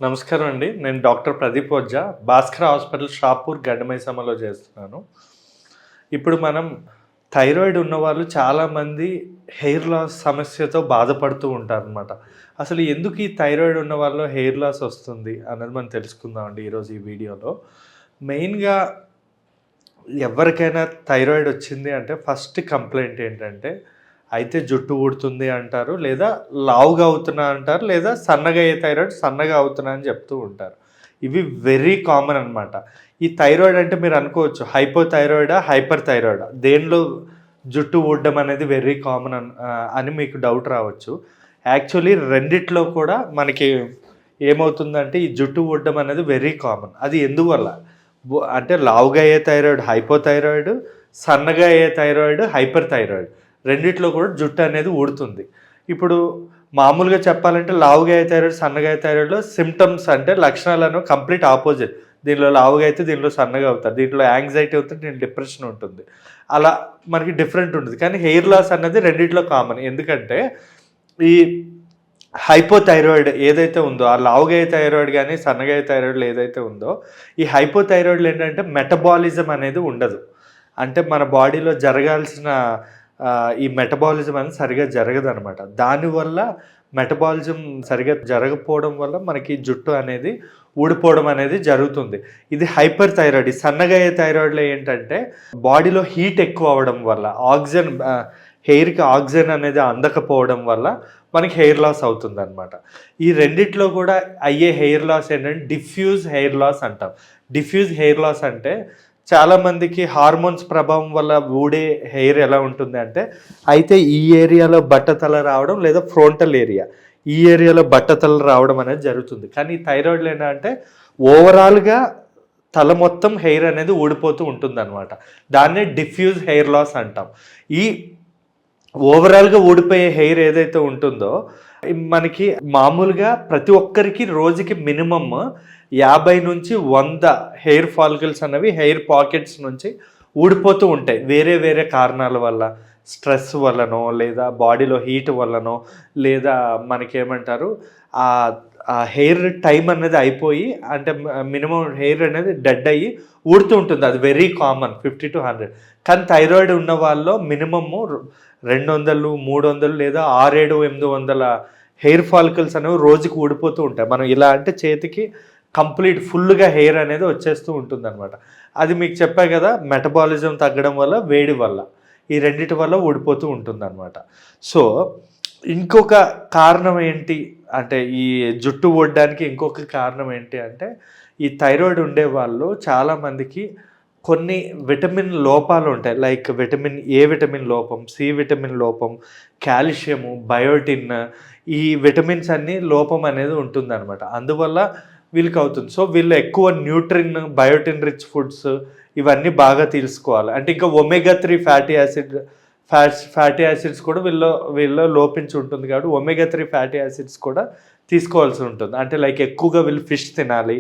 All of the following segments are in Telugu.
నమస్కారం అండి. నేను డాక్టర్ ప్రదీప్ ఓజా, భాస్కర్ హాస్పిటల్ షాపూర్ గడ్డమైసమ్మలో చేస్తున్నాను. ఇప్పుడు మనం థైరాయిడ్ ఉన్నవాళ్ళు చాలామంది హెయిర్ లాస్ సమస్యతో బాధపడుతూ ఉంటారనమాట. అసలు ఎందుకు ఈ థైరాయిడ్ ఉన్న వాళ్ళలో హెయిర్ లాస్ వస్తుంది అన్నది మనం తెలుసుకుందామండి ఈరోజు ఈ వీడియోలో. మెయిన్‌గా ఎవరికైనా థైరాయిడ్ వచ్చింది అంటే ఫస్ట్ కంప్లైంట్ ఏంటంటే, అయితే జుట్టు ఊడుతుంది అంటారు, లేదా లావుగా అవుతున్నా అంటారు, లేదా సన్నగా అయ్యే థైరాయిడ్ సన్నగా అవుతున్నా అని చెప్తూ ఉంటారు. ఇవి వెరీ కామన్ అనమాట. ఈ థైరాయిడ్ అంటే మీరు అనుకోవచ్చు హైపోథైరాయిడా, హైపర్ థైరాయిడా, దేనిలో జుట్టు ఊడడం అనేది వెరీ కామన్ అని మీకు డౌట్ రావచ్చు. యాక్చువల్లీ రెండిట్లో కూడా మనకి ఏమవుతుందంటే ఈ జుట్టు ఊడడం అనేది వెరీ కామన్. అది ఎందువల్ల అంటే లావుగా అయ్యే థైరాయిడ్ హైపోథైరాయిడ్, సన్నగా అయ్యే థైరాయిడ్ హైపర్ థైరాయిడ్, రెండిట్లో కూడా జుట్టు అనేది ఊడుతుంది. ఇప్పుడు మామూలుగా చెప్పాలంటే లావుగా అయ్యే థైరాయిడ్, సన్నగా అయ్యే థైరాయిడ్లో సిమ్టమ్స్ అంటే లక్షణాలను కంప్లీట్ ఆపోజిట్. దీనిలో లావుగా అయితే దీనిలో సన్నగా అవుతారు, దీంట్లో యాంగ్జైటీ అవుతుంది, దీంట్లో డిప్రెషన్ ఉంటుంది. అలా మనకి డిఫరెంట్ ఉంటుంది. కానీ హెయిర్ లాస్ అన్నది రెండిట్లో కామన్. ఎందుకంటే ఈ హైపోథైరాయిడ్ ఏదైతే ఉందో, ఆ లావుగా అయ్యే థైరాయిడ్ కానీ సన్నగా అయ్యే థైరాయిడ్లో ఏదైతే ఉందో, ఈ హైపోథైరాయిడ్లో ఏంటంటే మెటబాలిజం అనేది ఉండదు. అంటే మన బాడీలో జరగాల్సిన ఈ మెటబాలిజం అనేది సరిగా జరగదనమాట. దానివల్ల మెటబాలిజం సరిగా జరగకపోవడం వల్ల మనకి జుట్టు అనేది ఊడిపోవడం అనేది జరుగుతుంది. ఇది హైపర్ థైరాయిడ్. ఈ సన్నగా అయ్యే థైరాయిడ్లో ఏంటంటే బాడీలో హీట్ ఎక్కువ అవ్వడం వల్ల హెయిర్కి ఆక్సిజన్ అనేది అందకపోవడం వల్ల మనకి హెయిర్ లాస్ అవుతుంది అనమాట. ఈ రెండిట్లో కూడా అయ్యే హెయిర్ లాస్ ఏంటంటే డిఫ్యూజ్ హెయిర్ లాస్ అంటాం. డిఫ్యూజ్ హెయిర్ లాస్ అంటే చాలామందికి హార్మోన్స్ ప్రభావం వల్ల ఊడే హెయిర్ ఎలా ఉంటుంది అంటే, అయితే ఈ ఏరియాలో బట్టతల రావడం, లేదా ఫ్రంటల్ ఏరియా ఈ ఏరియాలో బట్టతల రావడం అనేది జరుగుతుంది. కానీ ఈ థైరాయిడ్లో ఏంటంటే ఓవరాల్గా తల మొత్తం హెయిర్ అనేది ఊడిపోతూ ఉంటుంది అనమాట. దాన్నే డిఫ్యూజ్ హెయిర్ లాస్ అంటాం. ఈ ఓవరాల్గా ఊడిపోయే హెయిర్ ఏదైతే ఉంటుందో మనకి మామూలుగా ప్రతి ఒక్కరికి రోజుకి మినిమమ్ 50 నుంచి 100 హెయిర్ ఫాలికల్స్ అనేవి హెయిర్ పాకెట్స్ నుంచి ఊడిపోతూ ఉంటాయి. వేరే వేరే కారణాల వల్ల, స్ట్రెస్ వల్లనో, లేదా బాడీలో హీట్ వల్లనో, లేదా మనకేమంటారు ఆ హెయిర్ టైం అనేది అయిపోయి, అంటే మినిమం హెయిర్ అనేది డెడ్ అయ్యి ఊడుతూ ఉంటుంది. అది వెరీ కామన్, 50 to 100. కానీ థైరాయిడ్ ఉన్న వాళ్ళలో మినిమము 200, 300 లేదా 600, 800 హెయిర్ ఫాలికల్స్ అనేవి రోజుకి ఊడిపోతూ ఉంటాయి. మనం ఇలా అంటే చేతికి కంప్లీట్ ఫుల్గా హెయిర్ అనేది వచ్చేస్తూ ఉంటుంది అనమాట. అది మీకు చెప్పా కదా, మెటబాలిజం తగ్గడం వల్ల, వేడి వల్ల, ఈ రెండిటి వల్ల ఊడిపోతూ ఉంటుంది అనమాట. సో ఇంకొక కారణం ఏంటి అంటే, ఈ జుట్టు ఊడడానికి ఇంకొక కారణం ఏంటి అంటే, ఈ థైరాయిడ్ ఉండే వాళ్ళు చాలామందికి కొన్ని విటమిన్ లోపాలు ఉంటాయి. లైక్ ఏ విటమిన్ లోపం, సి విటమిన్ లోపం, కాల్షియము, బయోటిన్, ఈ విటమిన్స్ అన్నీ లోపం అనేది ఉంటుందన్నమాట. అందువల్ల వీళ్ళకి అవుతుంది. సో వీళ్ళు ఎక్కువ న్యూట్రిన్, బయోటిన్ రిచ్ ఫుడ్స్ ఇవన్నీ బాగా తీసుకోవాలి. అంటే ఇంకా ఒమేగా-3 ఫ్యాటీ యాసిడ్స్ కూడా వీళ్ళలో లోపించి ఉంటుంది. కాబట్టి ఒమేగా-3 ఫ్యాటీ యాసిడ్స్ కూడా తీసుకోవాల్సి ఉంటుంది. అంటే లైక్ ఎక్కువగా వీళ్ళు ఫిష్ తినాలి.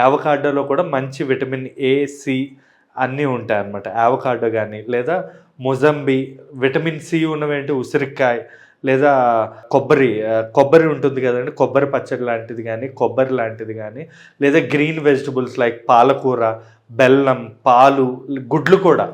యావకాడోలో కూడా మంచి విటమిన్ ఏ, సి అన్నీ ఉంటాయి అన్నమాట. యావకాడో కానీ, లేదా మొజంబీ, విటమిన్ సి ఉన్నవేంటి ఉసిరికాయ, లేదా కొబ్బరి ఉంటుంది కదండి, కొబ్బరి పచ్చడి లాంటిది కానీ, కొబ్బరి లాంటిది కానీ, లేదా గ్రీన్ వెజిటబుల్స్ లైక్ పాలకూర, బెల్లం, పాలు, గుడ్లు కూడా,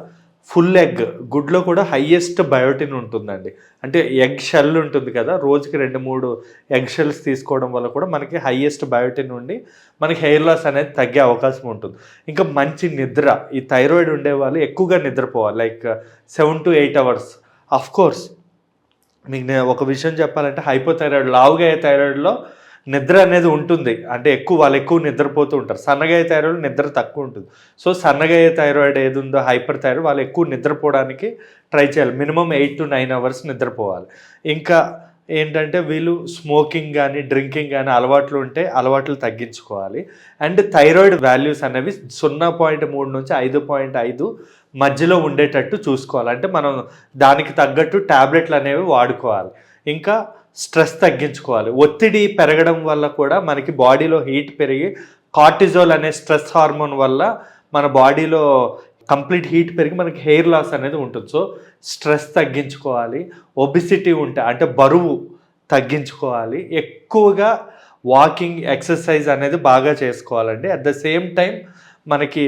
ఫుల్ ఎగ్, గుడ్లో కూడా హయ్యెస్ట్ బయోటిన్ ఉంటుందండి. అంటే ఎగ్ షెల్ ఉంటుంది కదా, రోజుకి 2-3 ఎగ్ షెల్స్ తీసుకోవడం వల్ల కూడా మనకి హయ్యెస్ట్ బయోటిన్ ఉండి మనకి హెయిర్ లాస్ అనేది తగ్గే అవకాశం ఉంటుంది. ఇంకా మంచి నిద్ర, ఈ థైరాయిడ్ ఉండే వాళ్ళు ఎక్కువగా నిద్రపోవాలి, like 7 to 8 hours. Of course మీకు నేను ఒక విషయం చెప్పాలంటే, హైపోథైరాయిడ్, లావుగా అయ్యే థైరాయిడ్లో నిద్ర అనేది ఉంటుంది. అంటే వాళ్ళు ఎక్కువ నిద్రపోతూ ఉంటారు. సన్నగా అయ్యే థైరాయిడ్ నిద్ర తక్కువ ఉంటుంది. సో సన్నగా అయ్యే థైరాయిడ్ ఏది ఉందో, హైపర్ థైరాయిడ్, వాళ్ళు ఎక్కువ నిద్రపోవడానికి ట్రై చేయాలి. మినిమం 8 to 9 hours నిద్రపోవాలి. ఇంకా ఏంటంటే వీళ్ళు స్మోకింగ్ కానీ, డ్రింకింగ్ కానీ అలవాట్లు ఉంటే అలవాట్లు తగ్గించుకోవాలి. అండ్ థైరాయిడ్ వాల్యూస్ అనేవి 0.3 నుంచి 5.5 మధ్యలో ఉండేటట్టు చూసుకోవాలి. అంటే మనం దానికి తగ్గట్టు ట్యాబ్లెట్లు అనేవి వాడుకోవాలి. ఇంకా స్ట్రెస్ తగ్గించుకోవాలి. ఒత్తిడి పెరగడం వల్ల కూడా మనకి బాడీలో హీట్ పెరిగి కార్టిజోల్ అనే స్ట్రెస్ హార్మోన్ వల్ల మన బాడీలో కంప్లీట్ హీట్ పెరిగి మనకి హెయిర్ లాస్ అనేది ఉంటుంది. సో స్ట్రెస్ తగ్గించుకోవాలి. ఒబిసిటీ ఉంటే, అంటే బరువు తగ్గించుకోవాలి, ఎక్కువగా వాకింగ్ ఎక్సర్సైజ్ అనేది బాగా చేసుకోవాలండి. అట్ ద సేమ్ టైం మనకి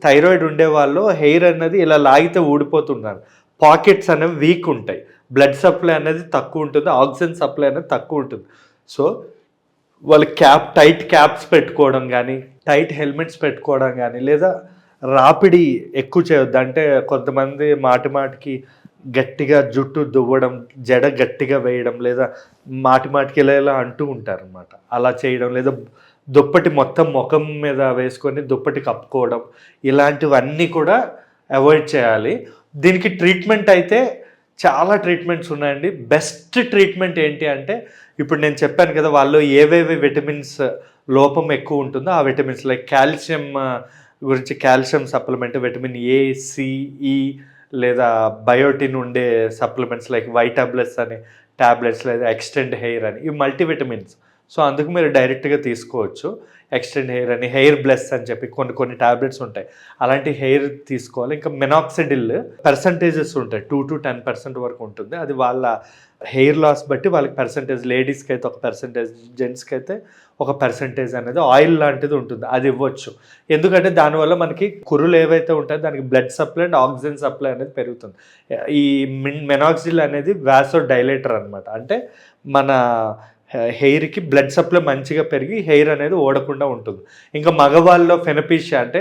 థైరాయిడ్ ఉండే వాళ్ళు హెయిర్ అనేది ఇలా లాగితే ఊడిపోతున్నారు, పాకెట్స్ అనేవి వీక్ ఉంటాయి, బ్లడ్ సప్లై అనేది తక్కువ ఉంటుంది, ఆక్సిజన్ సప్లై అనేది తక్కువ ఉంటుంది. సో వాళ్ళు టైట్ క్యాప్స్ పెట్టుకోవడం కానీ, టైట్ హెల్మెట్స్ పెట్టుకోవడం కానీ, లేదా రాపిడి ఎక్కువ చేయొద్దు. అంటే కొంతమంది మాటికి గట్టిగా జుట్టు దువ్వడం, జడ గట్టిగా వేయడం, లేదా మాటికి ఇలా అంటూ ఉంటారు అనమాట. అలా చేయడం, లేదా దుప్పటి మొత్తం ముఖం మీద వేసుకొని దుప్పటి కప్పుకోవడం, ఇలాంటివన్నీ కూడా అవాయిడ్ చేయాలి. దీనికి ట్రీట్మెంట్ అయితే చాలా ట్రీట్మెంట్స్ ఉన్నాయండి. బెస్ట్ ట్రీట్మెంట్ ఏంటి అంటే, ఇప్పుడు నేను చెప్పాను కదా, వాళ్ళు ఏవేవి విటమిన్స్ లోపం ఎక్కువ ఉంటుందో ఆ విటమిన్స్, లైక్ కాల్షియం గురించి calcium supplement, vitamin A, CE, లేదా బయోటిన్ ఉండే సప్లిమెంట్స్ లైక్ వైటాబ్లెస్ అనే ట్యాబ్లెట్స్, లేదా ఎక్స్టెండ్ హెయిర్ అని, ఇవి మల్టీవిటమిన్స్. సో అందుకు మీరు డైరెక్ట్గా తీసుకోవచ్చు. ఎక్స్టెండ్ హెయిర్ అని, హెయిర్ బ్లెస్ అని చెప్పి కొన్ని ట్యాబ్లెట్స్ ఉంటాయి, అలాంటి హెయిర్ తీసుకోవాలి. ఇంకా మినాక్సిడిల్ పర్సంటేజెస్ ఉంటాయి, 2 to 10% వరకు ఉంటుంది. అది వాళ్ళ హెయిర్ లాస్ బట్టి వాళ్ళకి పర్సంటేజ్, లేడీస్కి అయితే ఒక పర్సంటేజ్, జెంట్స్కి అయితే ఒక పర్సంటేజ్ అనేది ఆయిల్ లాంటిది ఉంటుంది, అది ఇవ్వచ్చు. ఎందుకంటే దానివల్ల మనకి కురులు ఏవైతే ఉంటాయో దానికి blood supply and oxygen supply అనేది పెరుగుతుంది. ఈ మినాక్సిడిల్ అనేది వాసో డైలేటర్ అనమాట. అంటే మన హెయిర్కి బ్లడ్ సప్లై మంచిగా పెరిగి హెయిర్ అనేది ఓడకుండా ఉంటుంది. ఇంకా మగవాళ్ళలో ఫెనపీషియా అంటే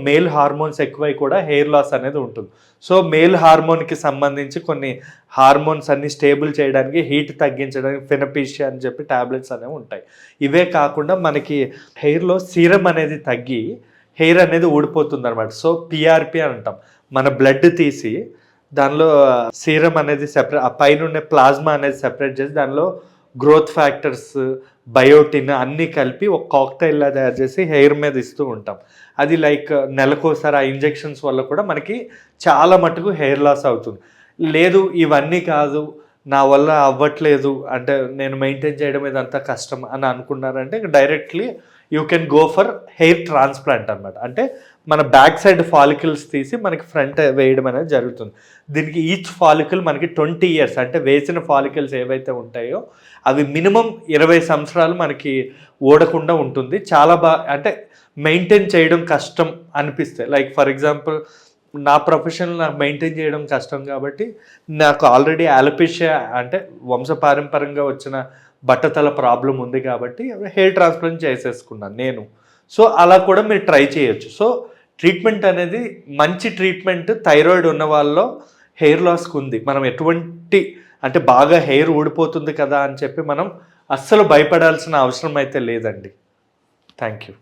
మేల్ హార్మోన్స్ ఎక్కువై కూడా హెయిర్ లాస్ అనేది ఉంటుంది. సో మేల్ హార్మోన్కి సంబంధించి కొన్ని హార్మోన్స్ అన్ని స్టేబుల్ చేయడానికి, హీట్ తగ్గించడానికి ఫెనపీషియా అని చెప్పి ట్యాబ్లెట్స్ అనేవి ఉంటాయి. ఇవే కాకుండా మనకి హెయిర్లో సీరం అనేది తగ్గి హెయిర్ అనేది ఊడిపోతుంది అనమాట. సో పిఆర్పి అంటాం, మన బ్లడ్ తీసి దానిలో సీరం అనేది సెపరేట్, ఆ పైన ఉండే ప్లాజ్మా అనేది సెపరేట్ చేసి దానిలో గ్రోత్ ఫ్యాక్టర్స్, బయోటిన్ అన్నీ కలిపి ఒక కాక్టైల్లా తయారు చేసి హెయిర్ మీద ఇస్తూ ఉంటాం. అది లైక్ నెలకోసారి ఆ ఇంజెక్షన్స్ వల్ల కూడా మనకి చాలా మటుకు హెయిర్ లాస్ అవుతుంది. లేదు ఇవన్నీ కాదు, నా వల్ల అవ్వట్లేదు, అంటే నేను మెయింటైన్ చేయడం ఇదంతా కష్టం అని అనుకున్నారంటే directly you can go for hair transplant అనమాట. అంటే మన బ్యాక్ సైడ్ ఫాలికల్స్ తీసి మనకి ఫ్రంట్ వేయడం అనేది జరుగుతుంది. దీనికి ఈచ్ ఫాలికల్ మనకి 20 years, అంటే వేసిన ఫాలికల్స్ ఏవైతే ఉంటాయో అవి మినిమం 20 సంవత్సరాలు మనకి ఓడకుండా ఉంటుంది. చాలా అంటే మెయింటైన్ చేయడం కష్టం అనిపిస్తే, లైక్ ఫర్ ఎగ్జాంపుల్ నా ప్రొఫెషన్ నాకు మెయింటైన్ చేయడం కష్టం కాబట్టి నాకు ఆల్రెడీ ఆలోపేషియా అంటే వంశపారంపర్యంగా వచ్చిన బట్టతల ప్రాబ్లం ఉంది కాబట్టి హెయిర్ ట్రాన్స్ప్లాంట్ చేసేసుకున్నాను నేను. సో అలా కూడా మీరు ట్రై చేయొచ్చు. సో ట్రీట్మెంట్ అనేది మంచి ట్రీట్మెంట్ థైరాయిడ్ ఉన్న వాళ్ళలో హెయిర్ లాస్కి ఉంది. మనం ఎటువంటి అంటే బాగా హెయిర్ ఊడిపోతుంది కదా అని చెప్పి మనం అస్సలు భయపడాల్సిన అవసరం అయితే లేదండి. Thank you.